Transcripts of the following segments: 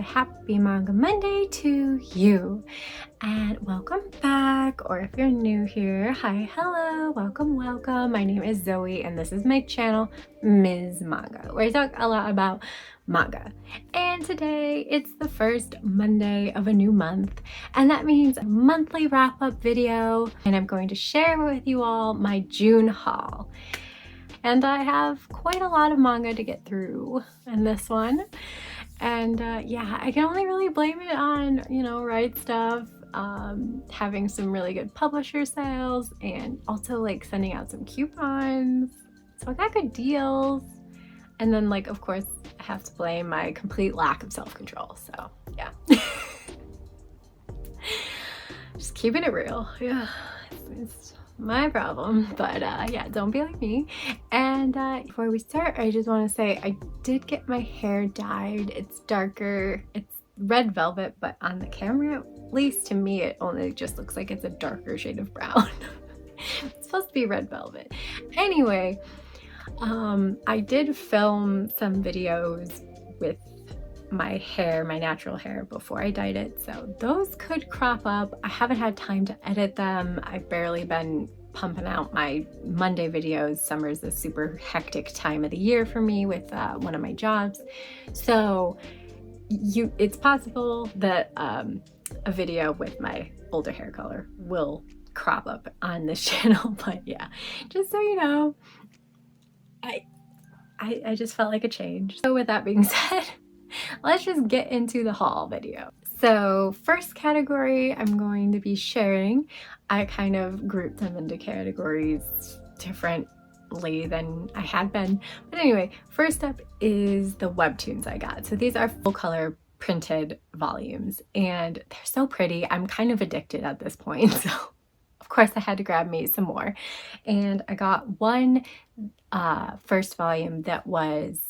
happy Manga Monday to you, and welcome back. Or if you're new here, hi, hello, welcome. My name is Zoe and this is my channel, Ms. Manga, where I talk a lot about manga. And today it's the first Monday of a new month, and that means a monthly wrap-up video, and I'm going to share with you all my June haul. And I have quite a lot of manga to get through in this one. And yeah, I can only really blame it on, Right Stuff, having some really good publisher sales, and also like sending out some coupons. So I got good deals. And then of course, I have to blame my complete lack of self-control. So yeah. Just keeping it real. Yeah. It's my problem, but yeah, don't be like me. And before we start, I just want to say I did get my hair dyed. It's darker, it's red velvet, but on the camera, at least to me, it only just looks like it's a darker shade of brown. It's supposed to be red velvet. Anyway, I did film some videos with my hair, my natural hair, before I dyed it, so those could crop up. I haven't had time to edit them. I've barely been pumping out my Monday videos. Summer's a super hectic time of the year for me with one of my jobs, so it's possible that a video with my older hair color will crop up on this channel. But yeah, just so you know, I just felt like a change. So with that being said, let's just get into the haul video. So first category I'm going to be sharing, I kind of grouped them into categories differently than I had been. But anyway, first up is the webtoons I got. So these are full color printed volumes and they're so pretty. I'm kind of addicted at this point. So of course I had to grab me some more. And I got one first volume that was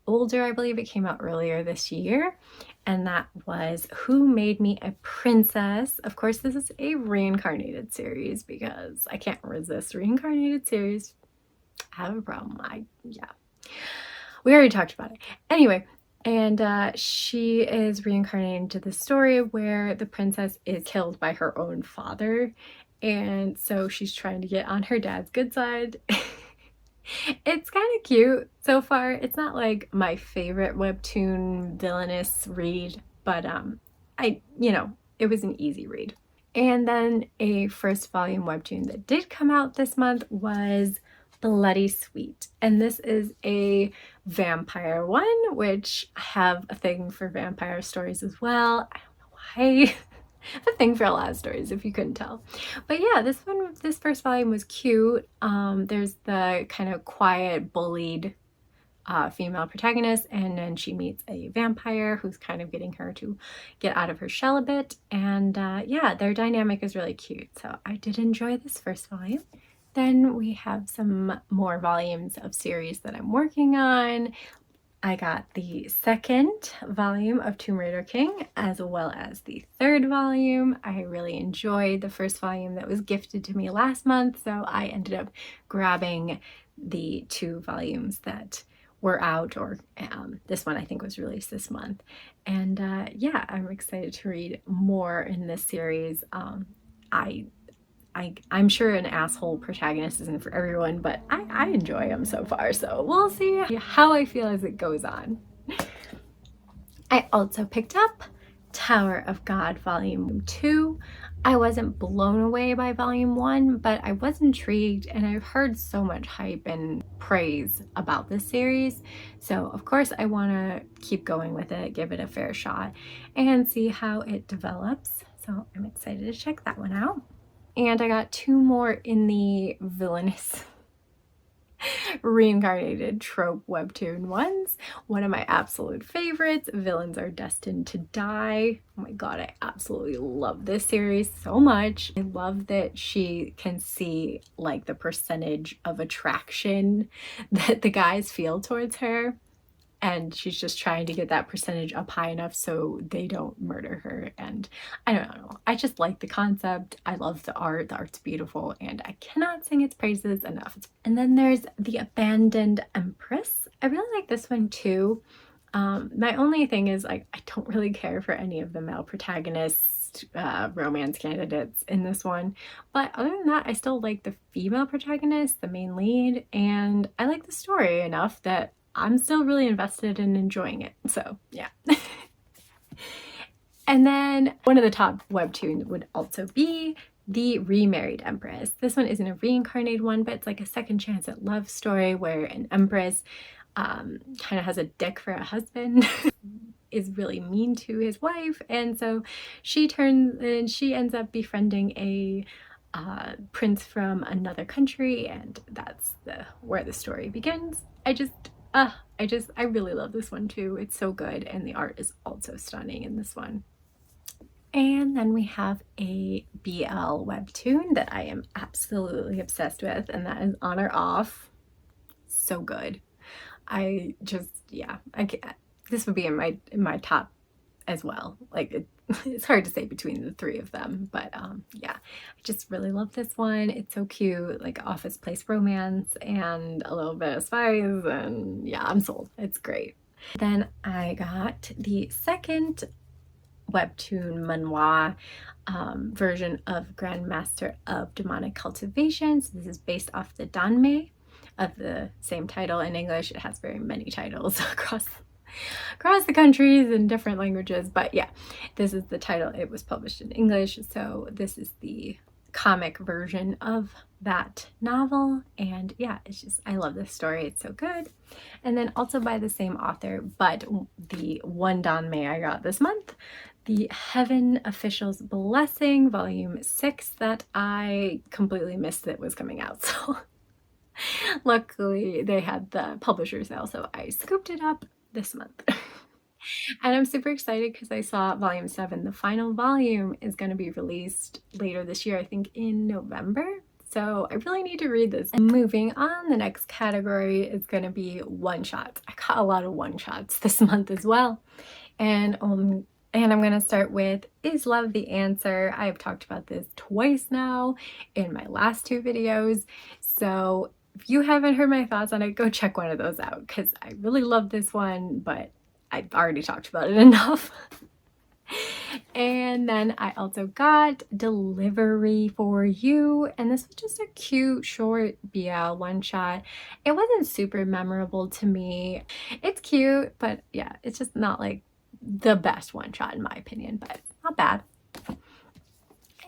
older. I believe it came out earlier this year, and that was Who Made Me a Princess. Of course, this is a reincarnated series because I can't resist reincarnated series. I have a problem. Yeah, we already talked about it. Anyway, and she is reincarnated into the story where the princess is killed by her own father, and so she's trying to get on her dad's good side. It's kind of cute so far. It's not like my favorite webtoon villainous read, but it was an easy read. And then a first volume webtoon that did come out this month was Bloody Sweet. And this is a vampire one, which I have a thing for vampire stories as well. I don't know why. A thing for a lot of stories, if you couldn't tell. But yeah, this first volume was cute. There's the kind of quiet, bullied female protagonist, and then she meets a vampire who's kind of getting her to get out of her shell a bit. And yeah, their dynamic is really cute. So I did enjoy this first volume. Then we have some more volumes of series that I'm working on. I got the second volume of Tomb Raider King as well as the third volume. I really enjoyed the first volume that was gifted to me last month, so I ended up grabbing the 2 volumes that were out, or this one I think was released this month. And yeah, I'm excited to read more in this series. I'm sure an asshole protagonist isn't for everyone, but I enjoy them so far, so we'll see how I feel as it goes on. I also picked up Tower of God Volume 2. I wasn't blown away by Volume 1, but I was intrigued, and I've heard so much hype and praise about this series, so of course I want to keep going with it, give it a fair shot, and see how it develops. So I'm excited to check that one out. And I got 2 more in the villainous reincarnated trope webtoon ones. One of my absolute favorites, Villains Are Destined to Die. Oh my god, I absolutely love this series so much. I love that she can see like the percentage of attraction that the guys feel towards her, and she's just trying to get that percentage up high enough so they don't murder her. And I don't know, I just like the concept. I love the art's beautiful, and I cannot sing its praises enough. And then there's The Abandoned Empress. I really like this one too. My only thing is, like, I don't really care for any of the male protagonists, romance candidates in this one, but other than that, I still like the female protagonist, the main lead, and I like the story enough that I'm still really invested in enjoying it. So yeah. And then one of the top webtoons would also be The Remarried Empress. This one isn't a reincarnated one, but it's like a second chance at love story where an empress kind of has a dick for a husband, is really mean to his wife, and so she ends up befriending a prince from another country, and that's where the story begins. I really love this one too. It's so good, and the art is also stunning in this one. And then we have a BL webtoon that I am absolutely obsessed with, and that is On or Off. So good. I just, yeah, this would be in my top as well. Like, it's hard to say between the three of them, but yeah, I just really love this one. It's so cute, like office place romance and a little bit of spice, and yeah, I'm sold. It's great. Then I got the second webtoon manhwa version of Grandmaster of Demonic Cultivation. So this is based off the danme of the same title in English. It has very many titles across the countries in different languages, but yeah, this is the title. It was published in English, so this is the comic version of that novel, and yeah, it's just, I love this story. It's so good. And then also by the same author, but the one danme I got this month, The Heaven Official's Blessing, Volume 6, that I completely missed that was coming out, so luckily they had the publisher sale, so I scooped it up this month. And I'm super excited because I saw Volume 7, the final volume, is going to be released later this year, I think in November. So I really need to read this. And moving on, the next category is going to be one-shots. I got a lot of one-shots this month as well. And I'm going to start with Is Love the Answer? I have talked about this twice now in my last two videos. So if you haven't heard my thoughts on it, go check one of those out because I really love this one, but I've already talked about it enough. And then I also got Delivery for You, and this was just a cute short BL one shot. It wasn't super memorable to me. It's cute, but yeah, it's just not like the best one shot in my opinion, but not bad.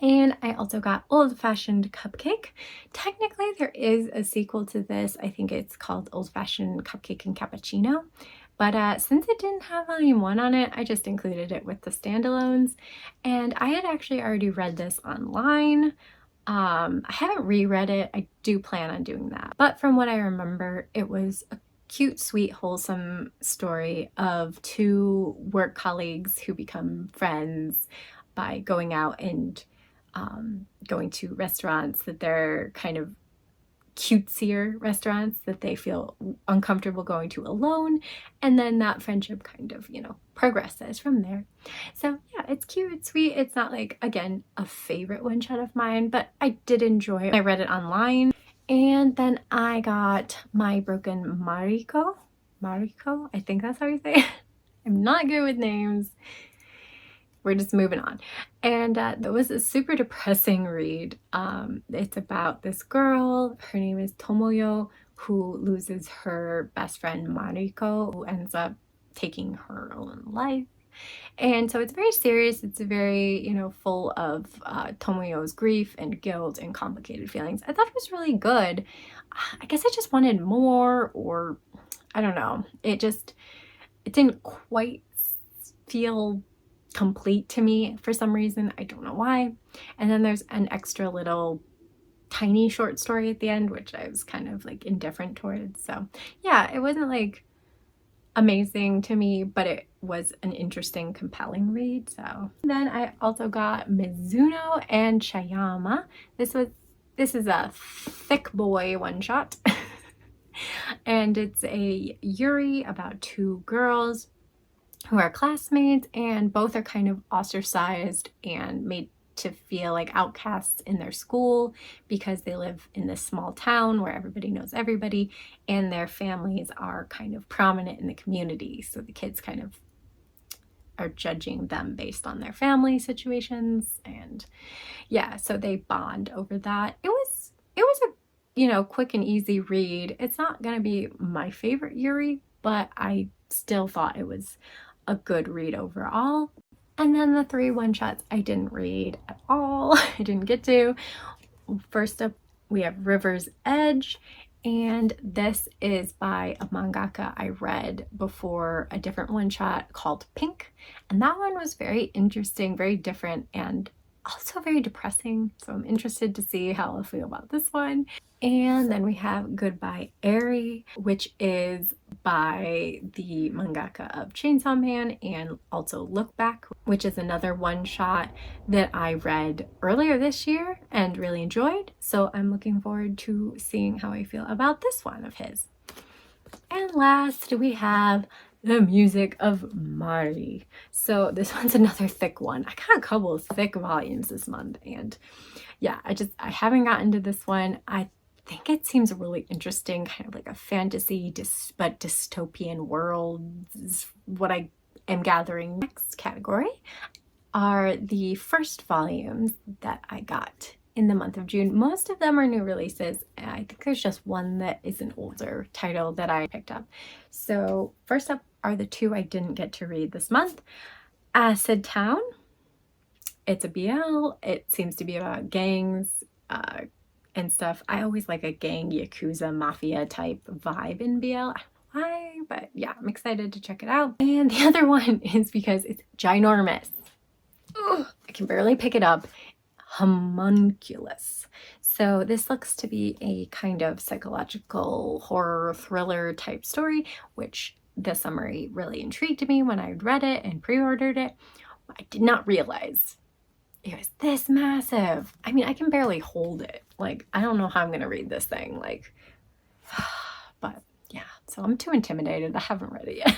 And I also got Old Fashioned Cupcake. Technically there is a sequel to this. I think it's called Old Fashioned Cupcake and Cappuccino. But since it didn't have volume 1 on it, I just included it with the standalones. And I had actually already read this online. I haven't reread it. I do plan on doing that. But from what I remember, it was a cute, sweet, wholesome story of two work colleagues who become friends by going out and going to restaurants that they're kind of cutesier restaurants that they feel uncomfortable going to alone, and then that friendship kind of, you know, progresses from there. So yeah, it's cute, it's sweet. It's not like, again, a favorite one shot of mine, but I did enjoy it. I read it online. And then I got My Broken Mariko, I think that's how you say it. I'm not good with names. We're just moving on. And that was a super depressing read. It's about this girl, her name is Tomoyo, who loses her best friend Mariko, who ends up taking her own life. And so it's very serious. It's very, you know, full of Tomoyo's grief and guilt and complicated feelings. I thought it was really good. I guess I just wanted more, or I don't know. It didn't quite feel complete to me for some reason. I don't know why. And then there's an extra little tiny short story at the end, which I was kind of like indifferent towards. So yeah, it wasn't like amazing to me, but it was an interesting, compelling read. So then I also got Mizuno and Chayama. This is a thick boy one shot. And it's a yuri about two girls who are classmates, and both are kind of ostracized and made to feel like outcasts in their school because they live in this small town where everybody knows everybody and their families are kind of prominent in the community. So the kids kind of are judging them based on their family situations, and yeah, so they bond over that. It was a, you know, quick and easy read. It's not gonna be my favorite Yuri, but I still thought it was a good read overall. And then the 3 one-shots I didn't read at all. I didn't get to. First up, we have River's Edge, and this is by a mangaka I read before, a different one-shot called Pink, and that one was very interesting, very different, and also very depressing, so I'm interested to see how I'll feel about this one. And then we have Goodbye Eri, which is by the mangaka of Chainsaw Man, and also Look Back, which is another one-shot that I read earlier this year and really enjoyed. So I'm looking forward to seeing how I feel about this one of his. And last we have The Music of Mari. So this one's another thick one. I got a couple of thick volumes this month, and yeah, I haven't gotten to this one. I think it seems really interesting, kind of like a fantasy but dystopian world is what I am gathering. Next category are the first volumes that I got in the month of June. Most of them are new releases, and I think there's just one that is an older title that I picked up. So first up are the 2 I didn't get to read this month. Acid Town. It's a BL. It seems to be about gangs and stuff. I always like a gang, yakuza, mafia type vibe in BL. I don't know why, but yeah, I'm excited to check it out. And the other one is because it's ginormous. Ugh, I can barely pick it up. Homunculus. So this looks to be a kind of psychological horror thriller type story, which the summary really intrigued me when I read it and pre-ordered it. I did not realize it was this massive. I mean, I can barely hold it. Like, I don't know how I'm gonna read this thing, like, but yeah, so I'm too intimidated. I haven't read it yet.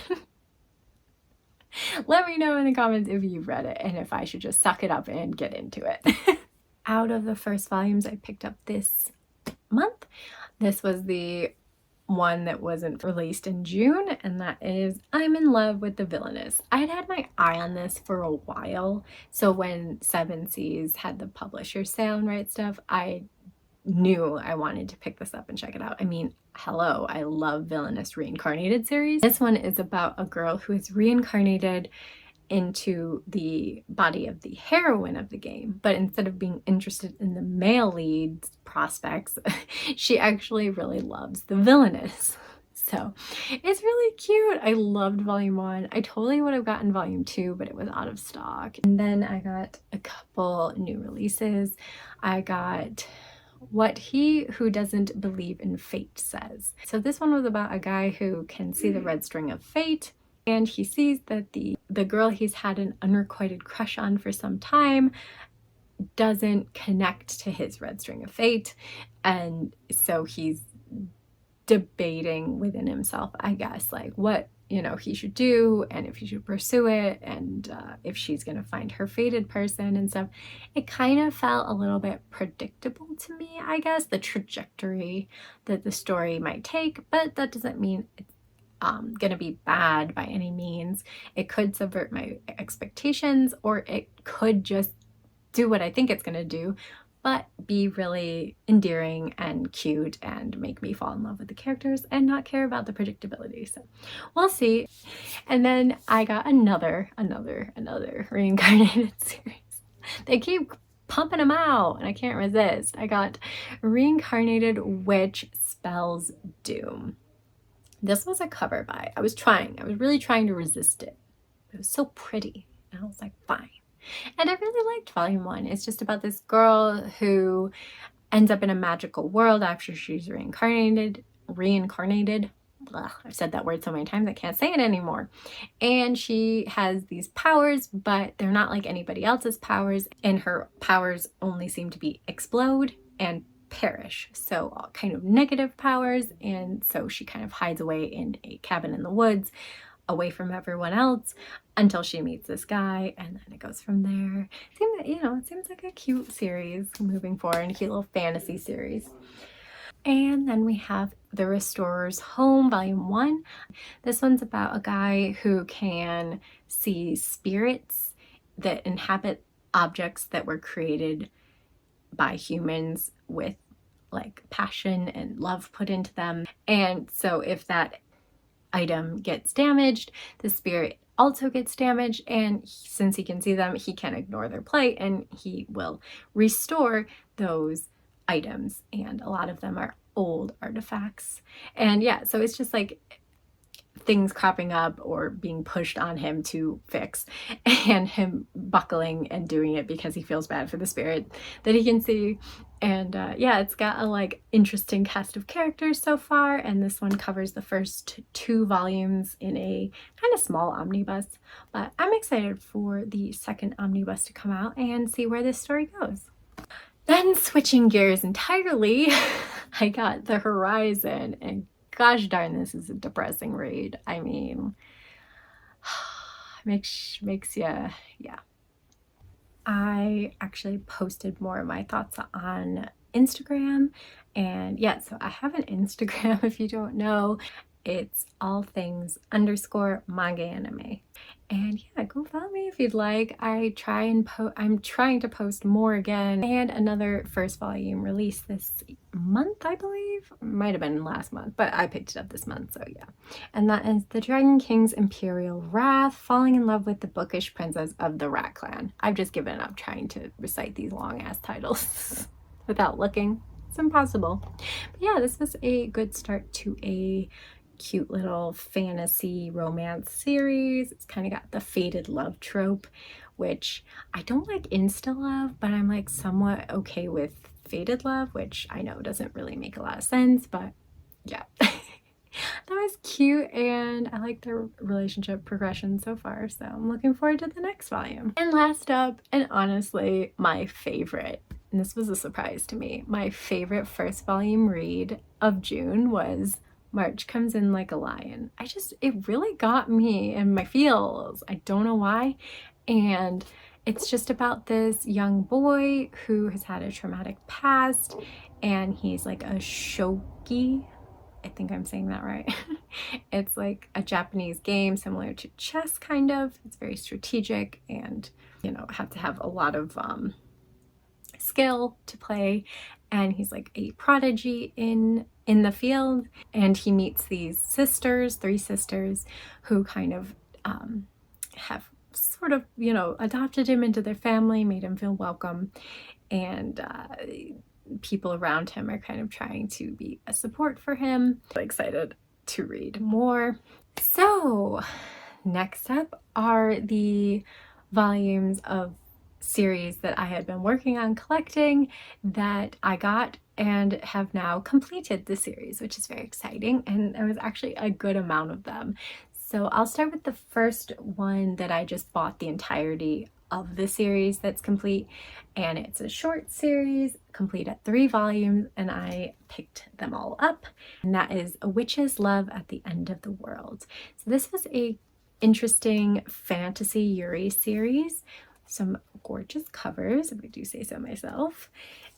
Let me know in the comments if you've read it and if I should just suck it up and get into it. Out of the first volumes I picked up this month, this was the one that wasn't released in June, and that is I'm in Love with the Villainess. I had my eye on this for a while, so when Seven Seas had the publisher sale and Right Stuff, I knew I wanted to pick this up and check it out. I mean, hello, I love Villainous Reincarnated series. This one is about a girl who is reincarnated into the body of the heroine of the game, but instead of being interested in the male lead prospects, she actually really loves the villainess. So it's really cute. I loved volume 1. I totally would have gotten volume 2, but it was out of stock. And then I got a couple new releases. I got What He Who Doesn't Believe in Fate Says. So this one was about a guy who can see the red string of fate, and he sees that the girl he's had an unrequited crush on for some time doesn't connect to his red string of fate, and so he's debating within himself, I guess, like what, you know, he should do and if he should pursue it, and if she's gonna find her fated person and stuff. It kind of felt a little bit predictable to me, I guess, the trajectory that the story might take, but that doesn't mean it's gonna be bad by any means. It could subvert my expectations, or it could just do what I think it's gonna do, but be really endearing and cute and make me fall in love with the characters and not care about the predictability. So we'll see. And then I got another reincarnated series. They keep pumping them out and I can't resist. I got Reincarnated Witch Spells Doom. This was a cover buy. I was really trying to resist it. It was so pretty. And I was like, fine. And I really liked volume 1. It's just about this girl who ends up in a magical world after she's reincarnated. Blah, I've said that word so many times I can't say it anymore. And she has these powers, but they're not like anybody else's powers. And her powers only seem to be explode and perish, so all kind of negative powers. And so she kind of hides away in a cabin in the woods, away from everyone else until she meets this guy, and then it goes from there. It seems like a cute series moving forward, a cute little fantasy series. And then we have The Restorer's Home, Volume 1. This one's about a guy who can see spirits that inhabit objects that were created by humans with like passion and love put into them. And so if that item gets damaged, the spirit also gets damaged, and since he can see them, he can ignore their plight and he will restore those items, and a lot of them are old artifacts. And yeah, so it's just like things cropping up or being pushed on him to fix, and him buckling and doing it because he feels bad for the spirit that he can see. And yeah, it's got a like interesting cast of characters so far, and this one covers the first 2 volumes in a kind of small omnibus, but I'm excited for the second omnibus to come out and see where this story goes. Then switching gears entirely, I got The Horizon, and gosh darn, this is a depressing read. I mean, makes you, yeah. I actually posted more of my thoughts on Instagram, and yeah, so I have an Instagram if you don't know. It's all things _ manga anime. And yeah, go follow me if you'd like. I'm trying to post more again, and another first volume released this month, I believe. Might have been last month, but I picked it up this month, so yeah. And that is The Dragon King's Imperial Wrath, falling in love with the bookish princess of the Rat Clan. I've just given up trying to recite these long ass titles without looking. It's impossible. But yeah, this was a good start to a cute little fantasy romance series. It's kind of got the fated love trope, which I don't like insta love, but I'm like somewhat okay with fated love, which I know doesn't really make a lot of sense, but yeah. That was cute, and I like their relationship progression so far, so I'm looking forward to the next volume. And last up, and honestly my favorite, and this was a surprise to me, my favorite first volume read of June was March Comes In Like a Lion. It really got me in my feels. I don't know why. And it's just about this young boy who has had a traumatic past, and he's like a shogi. I think I'm saying that right. It's like a Japanese game similar to chess, kind of. It's very strategic, and have to have a lot of skill to play. And he's like a prodigy in the field, and he meets these 3 sisters who kind of have sort of adopted him into their family, made him feel welcome, and people around him are kind of trying to be a support for him. I'm excited to read more. So next up are the volumes of series that I had been working on collecting that I got and have now completed the series, which is very exciting, and there was actually a good amount of them. So I'll start with the first one that I just bought the entirety of the series that's complete, and it's a short series complete at 3 volumes, and I picked them all up, and that is A Witch's Love at the End of the World. So this was a interesting fantasy Yuri series, some gorgeous covers, if I do say so myself.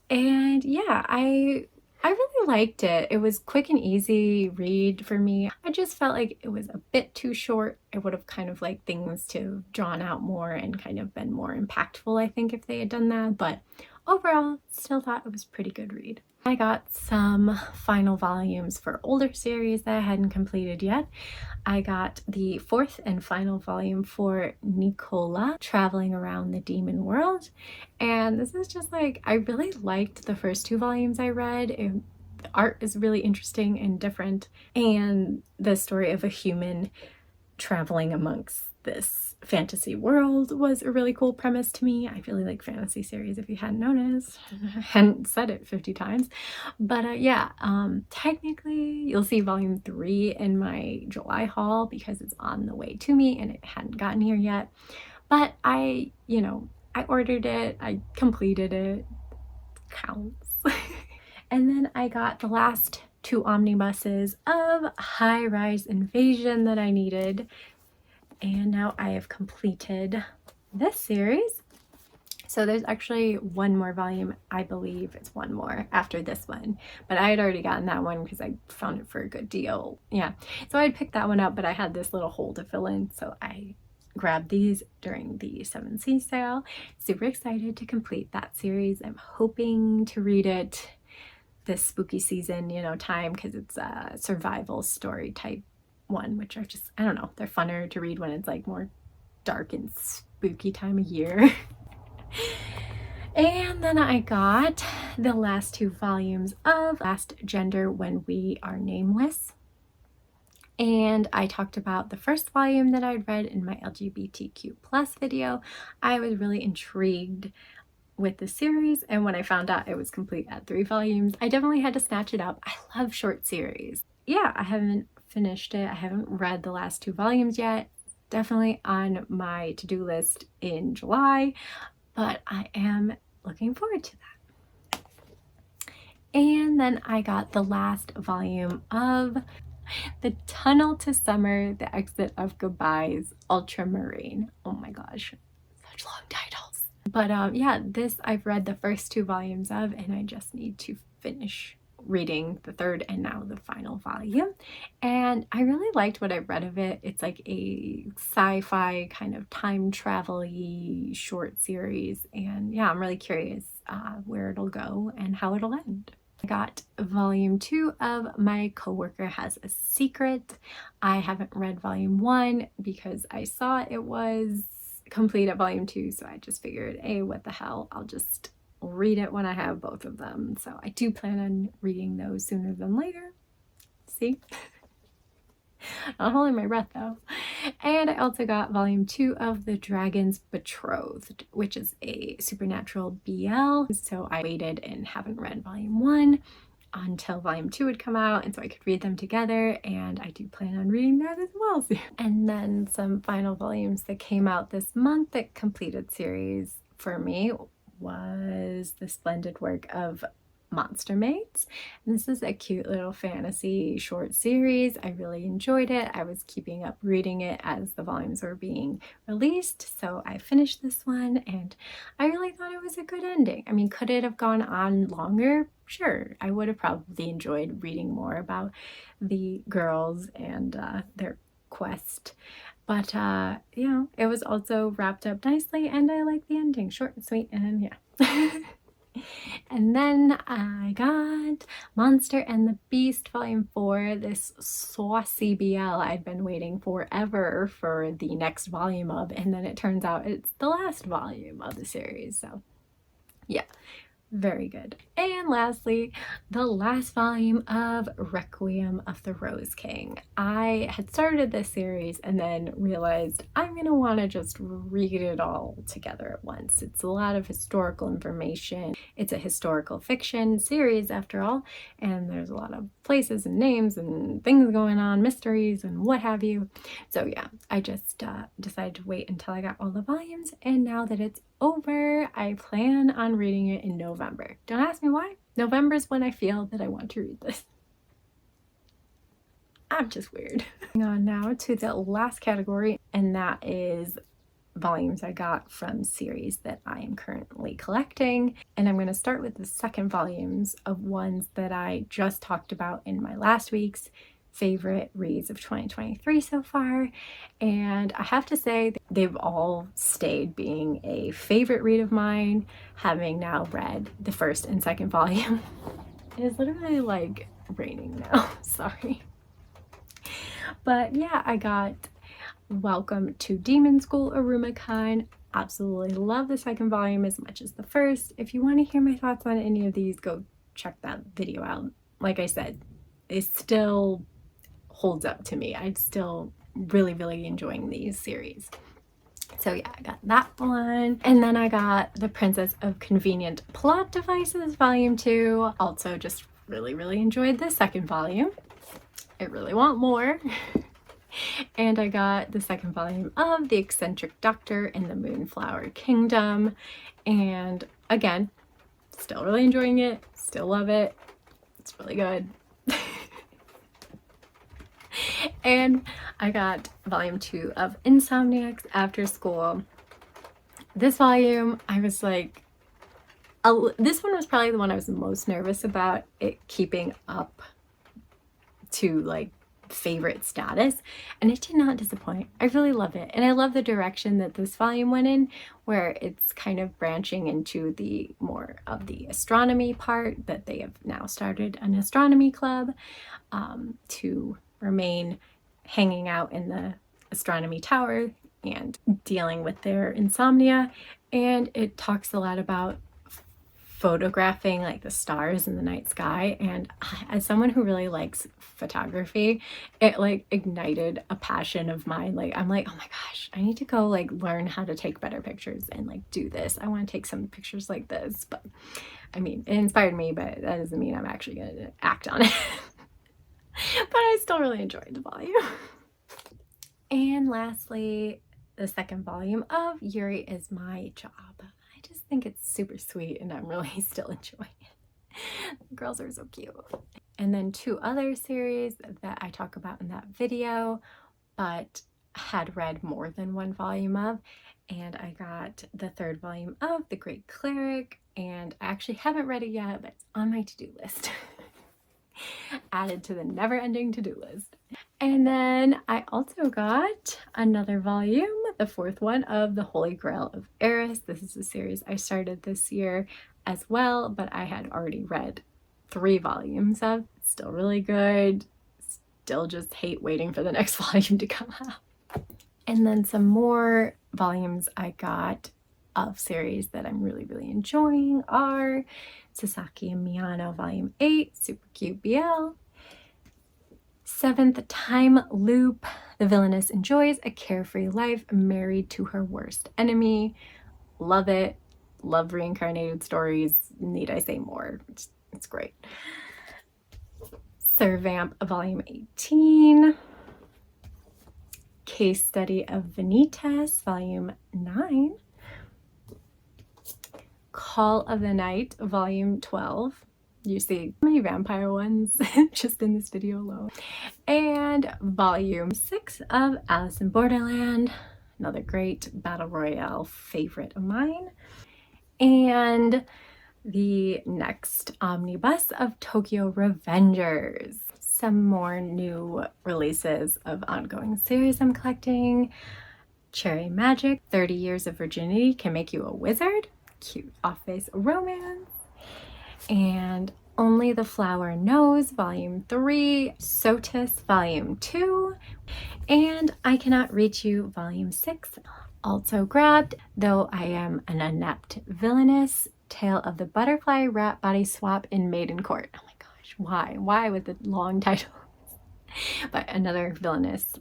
And yeah, I really liked it. It was quick and easy read for me. I just felt like it was a bit too short. I would have kind of liked things to have drawn out more and kind of been more impactful, I think, if they had done that. But overall, still thought it was a pretty good read. I got some final volumes for older series that I hadn't completed yet. I got the 4th and final volume for Nicola, Traveling Around the Demon World. And this is just like, I really liked the first 2 volumes I read. The art is really interesting and different. And the story of a human traveling amongst this fantasy world was a really cool premise to me. I really like fantasy series, if you hadn't noticed. I hadn't said it 50 times. But yeah, technically you'll see volume 3 in my July haul because it's on the way to me and it hadn't gotten here yet. But I ordered it, I completed it, it counts. And then I got the last 2 omnibuses of High Rise Invasion that I needed. And now I have completed this series. So there's actually one more volume, I believe it's one more after this one, but I had already gotten that one because I found it for a good deal. Yeah, so I'd picked that one up, but I had this little hole to fill in, so I grabbed these during the 7 Seas sale. Super excited to complete that series. I'm hoping to read it this spooky season, you know, time, because it's a survival story type one, which are just, I don't know, they're funner to read when it's like more dark and spooky time of year. And then I got the last 2 volumes of Last Gender When We Are Nameless. And I talked about the first volume that I'd read in my LGBTQ plus video. I was really intrigued with the series, and when I found out it was complete at 3 volumes, I definitely had to snatch it up. I love short series. Yeah, I haven't finished it. I haven't read the last 2 volumes yet. Definitely on my to-do list in July, but I am looking forward to that. And then I got the last volume of The Tunnel to Summer, The Exit of Goodbyes, Ultramarine. Oh my gosh, such long titles. But yeah, this I've read the first 2 volumes of, and I just need to finish reading the 3rd and now the final volume. And I really liked what I read of it. It's like a sci-fi kind of time travel-y short series, and yeah, I'm really curious where it'll go and how it'll end. I got volume 2 of My Coworker Has a Secret. I haven't read volume 1 because I saw it was complete at volume 2, so I just figured, hey, what the hell, I'll just read it when I have both of them. So I do plan on reading those sooner than later. See? Not holding my breath though. And I also got volume 2 of The Dragon's Betrothed, which is a supernatural BL. So I waited and haven't read volume 1 until volume 2 would come out, and so I could read them together, and I do plan on reading that as well soon. And then some final volumes that came out this month that completed series for me was the splendid work of Monster Mates. And this is a cute little fantasy short series. I really enjoyed it. I was keeping up reading it as the volumes were being released, so I finished this one and I really thought it was a good ending. I mean, could it have gone on longer? Sure, I would have probably enjoyed reading more about the girls and their quest, but you know, it was also wrapped up nicely and I like the ending, short and sweet, and yeah. And then I got Monster and the Beast Volume 4, this saucy BL I'd been waiting forever for the next volume of, and then it turns out it's the last volume of the series, so yeah. Very good. And lastly, the last volume of Requiem of the Rose King. I had started this series and then realized I'm going to want to just read it all together at once. It's a lot of historical information. It's a historical fiction series after all, and there's a lot of places and names and things going on, mysteries and what have you. So yeah, I just decided to wait until I got all the volumes, and now that it's over, I plan on reading it in November. Don't ask me why. November is when I feel that I want to read this. I'm just weird. Moving on now to the last category, and that is volumes I got from series that I am currently collecting. And I'm going to start with the second volumes of ones that I just talked about in my last week's favorite reads of 2023 so far, and I have to say they've all stayed being a favorite read of mine, having now read the first and second volume. It is literally like raining now. Sorry. But yeah, I got Welcome to Demon School Arumakine. Absolutely love the second volume as much as the first. If you want to hear my thoughts on any of these, go check that video out. Like I said, it's still holds up to me. I'm still really enjoying these series. So yeah, I got that one. And then I got The Princess of Convenient Plot Devices Volume 2. Also just really enjoyed the second volume. I really want more. And I got the second volume of The Eccentric Doctor in the Moonflower Kingdom. And again, still really enjoying it. Still love it. It's really good. And I got volume 2 of Insomniacs After School. This volume, I was like, this one was probably the one I was the most nervous about it keeping up to like favorite status, and it did not disappoint. I really love it, and I love the direction that this volume went in, where it's kind of branching into the more of the astronomy part, that they have now started an astronomy club to remain hanging out in the astronomy tower and dealing with their insomnia. And it talks a lot about photographing like the stars in the night sky, and as someone who really likes photography, it like ignited a passion of mine. Like I'm like, oh my gosh, I need to go like learn how to take better pictures and like do this. I want to take some pictures like this. But I mean, it inspired me, but that doesn't mean I'm actually gonna act on it. But I still really enjoyed the volume. And lastly, the second volume of Yuri Is My Job. I just think it's super sweet, and I'm really still enjoying it. The girls are so cute. And then 2 other series that I talk about in that video, but had read more than 1 volume of, and I got the 3rd volume of The Great Cleric, and I actually haven't read it yet, but it's on my to-do list. Added to the never-ending to-do list. And then I also got another volume, the 4th one of The Holy Grail of Eris. This is a series I started this year as well, but I had already read 3 volumes of. It's still really good. Still just hate waiting for the next volume to come out. And then some more volumes I got of series that I'm really, really enjoying are Sasaki and Miyano Volume 8, Super Cute BL. 7th Time Loop, The Villainess Enjoys a Carefree Life Married to Her Worst Enemy. Love it. Love reincarnated stories. Need I say more? It's great. Servamp Volume 18. Case Study of Vanitas Volume 9. Call of the Night Volume 12. You see many vampire ones just in this video alone. And Volume 6 of Alice in Borderland, another great battle royale favorite of mine. And the next omnibus of Tokyo Revengers. Some more new releases of ongoing series I'm collecting. Cherry Magic, 30 Years of Virginity Can Make You a Wizard. Cute off-face romance. And Only the Flower Knows Volume 3, Sotus Volume 2, and I Cannot Reach You Volume 6, also grabbed, Though I Am an Inept Villainess, Tale of the Butterfly Rat Body Swap in Maiden Court. Oh my gosh, why? Why with the long titles? But another villainous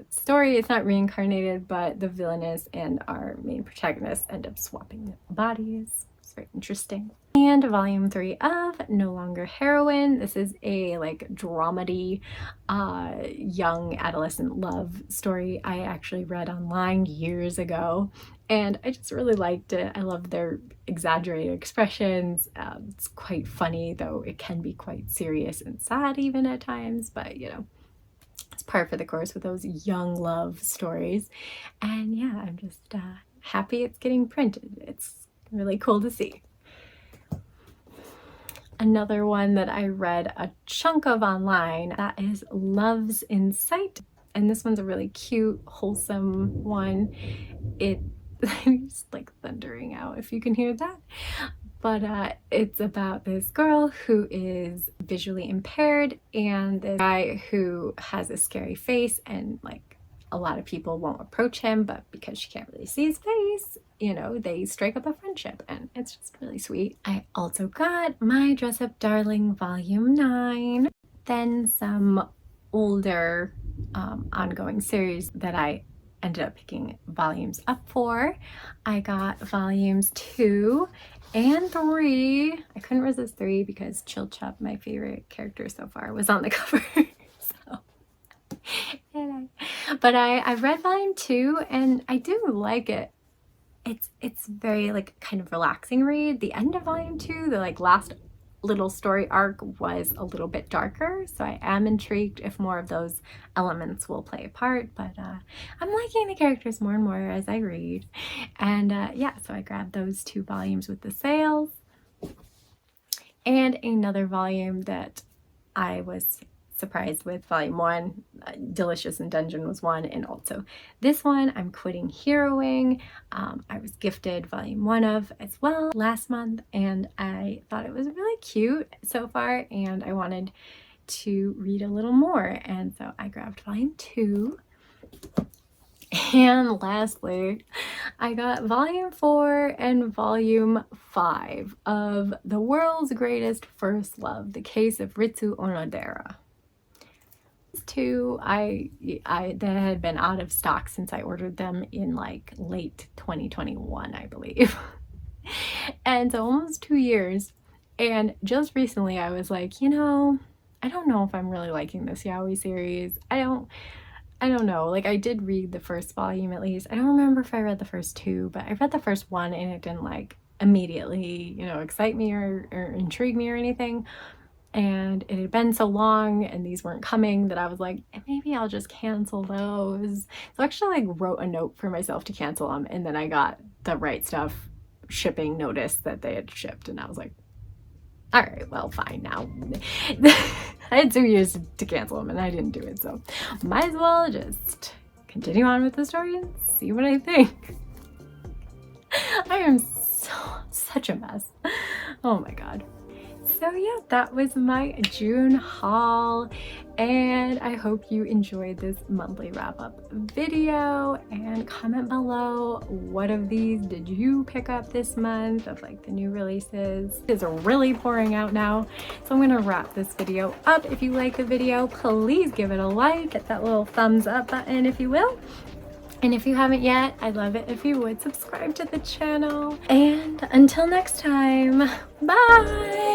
story. It's not reincarnated, but the villainess and our main protagonist end up swapping bodies. It's very interesting. And Volume 3 of No Longer Heroine. This is a like dramedy young adolescent love story I actually read online years ago, and I just really liked it. I love their exaggerated expressions. It's quite funny, though it can be quite serious and sad even at times, but you know, it's par for the course with those young love stories. And yeah, I'm just happy it's getting printed. It's really cool to see. Another one that I read a chunk of online, that is Love's in Sight. And this one's a really cute, wholesome one. I'm just like thundering out if you can hear that. But it's about this girl who is visually impaired and this guy who has a scary face, and like a lot of people won't approach him, but because she can't really see his face, you know, they strike up a friendship, and it's just really sweet. I also got My Dress Up Darling Volume 9, then some older ongoing series that I ended up picking volumes up for. I got volumes 2 and 3. I couldn't resist 3 because Chill Chup, my favorite character so far, was on the cover. But I read volume 2 and I do like it. It's very like kind of relaxing read. The end of volume 2, the like last little story arc was a little bit darker, so I am intrigued if more of those elements will play a part, but I'm liking the characters more and more as I read. And yeah, so I grabbed those 2 volumes with the sales, and another volume that I was surprised with, volume 1, Delicious in Dungeon was 1, and also this one, I'm Quitting Heroing. I was gifted volume 1 of as well last month, and I thought it was really cute so far, and I wanted to read a little more, and so I grabbed volume 2. And lastly, I got volume 4 and volume 5 of The World's Greatest First Love, The Case of Ritsu Onodera. Two, that had been out of stock since I ordered them in like late 2021, I believe. And so almost 2 years. And just recently I was like, you know, I don't know if I'm really liking this yaoi series. I don't know. Like, I did read the first volume at least. I don't remember if I read the first 2, but I read the first 1 and it didn't like immediately, you know, excite me or intrigue me or anything. And it had been so long and these weren't coming that I was like, maybe I'll just cancel those. So I actually like wrote a note for myself to cancel them, and then I got the Right Stuff shipping notice that they had shipped, and I was like, all right, well, fine now. I had 2 years to cancel them and I didn't do it, so might as well just continue on with the story and see what I think. I am such a mess. Oh my god. So yeah, that was my June haul, and I hope you enjoyed this monthly wrap-up video, and comment below what of these did you pick up this month of like the new releases. It's really pouring out now, so I'm gonna wrap this video up. If you like the video, please give it a like, hit that little thumbs up button if you will. And if you haven't yet, I'd love it if you would subscribe to the channel. And until next time, bye!